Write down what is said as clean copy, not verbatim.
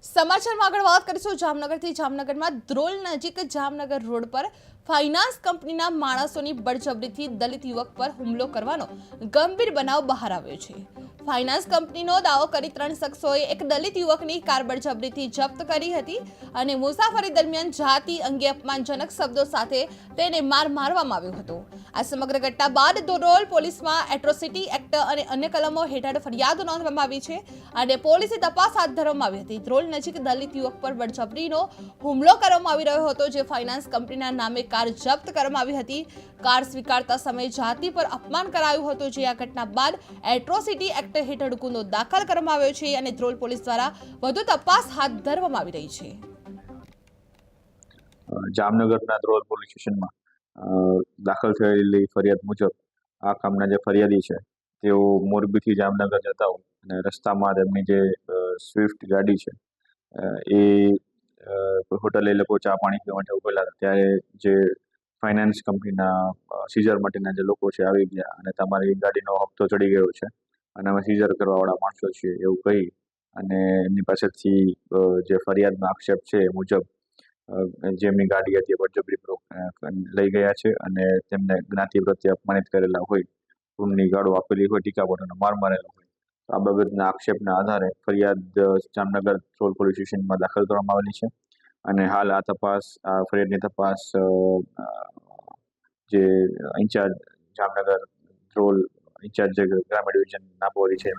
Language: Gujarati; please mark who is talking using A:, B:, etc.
A: સમાચારમાં આગળ વાત કરીશું જામનગરથી। જામનગરમાં ધ્રોલ નજીક જામનગર રોડ પર ફાઇનાન્સ કંપનીના માણસોની બળજબરીથી દલિત યુવક પર હુમલો કરવાનો ગંભીર બનાવ બહાર આવ્યો છે। ફાઇનાન્સ કંપનીનો દાવો કરી 3 શખ્સોએ એક દલિત યુવકની કાર બળજબરીથી જપ્ત કરી હતી અને મુસાફરી દરમિયાન જાતિ અંગે અપમાનજનક શબ્દો સાથે તેને મારવામાં આવ્યો હતો। આ સમગ્ર ઘટના બાદ ધ્રોલ પોલીસમાં એટ્રોસિટી એક્ટ અને અન્ય કલમો હેઠળ ફરિયાદ નોંધવામાં આવી છે અને પોલીસે તપાસ હાથ ધરવામાં આવી હતી। ધ્રોલ નજીક દલિત યુવક પર બળજબરીનો હુમલો કરવામાં આવી રહ્યો હતો, જે ફાઇનાન્સ કંપનીના નામે કાર જપ્ત કરવામાં આવી હતી। કાર સ્વીકારતા સમયે જાતિ પર અપમાન કરાયું હતું, જે આ ઘટના બાદ એટ્રોસિટી એક્ટ હેઠળ ગુનો દાખલ કરવામાં આવ્યો છે અને ધ્રોલ પોલીસ દ્વારા વધુ તપાસ હાથ ધરવામાં આવી રહી છે।
B: જામનગરના ધ્રોલ પોલીસ સ્ટેશનમાં દાખલ થયેલી ફરિયાદ મુજબ આ કામના જે ફરિયાદી છે તેઓ મોરબીથી જામનગર જતા હોય અને રસ્તામાં તેમની જે સ્વિફ્ટ ગાડી છે એ હોટલે એ લોકો ચા પાણી પીવા માટે ઉભેલા હતા ત્યારે જે ફાઇનાન્સ કંપનીના સીઝર માટેના જે લોકો છે આવી ગયા અને તમારી ગાડીનો હપ્તો ચડી ગયો છે અને અમે સીઝર કરવાવાળા માણસો છીએ એવું કહી અને એમની પાસેથી જે ફરિયાદનો આક્ષેપ છે એ મુજબ જેમની ગાડી હતી બળજબરીપૂર્વક લઈ ગયા છે અને તેમને જ્ઞાતિ પ્રત્યે અપમાનિત કરેલા હોય, ખૂનની ગાળો આપેલી હોય, ટીકાપોતાનો માર મારેલો હોય, તો આ બાબતના આક્ષેપના આધારે ફરિયાદ જામનગર ધ્રોલ પોલીસ સ્ટેશનમાં દાખલ કરવામાં આવેલી છે અને હાલ આ ફરિયાદની તપાસ જે ઇન્ચાર્જ જામનગર ધ્રોલ ઇન્ચાર્જ જે ગ્રામ્ય ડિવિઝન નાપોરી છે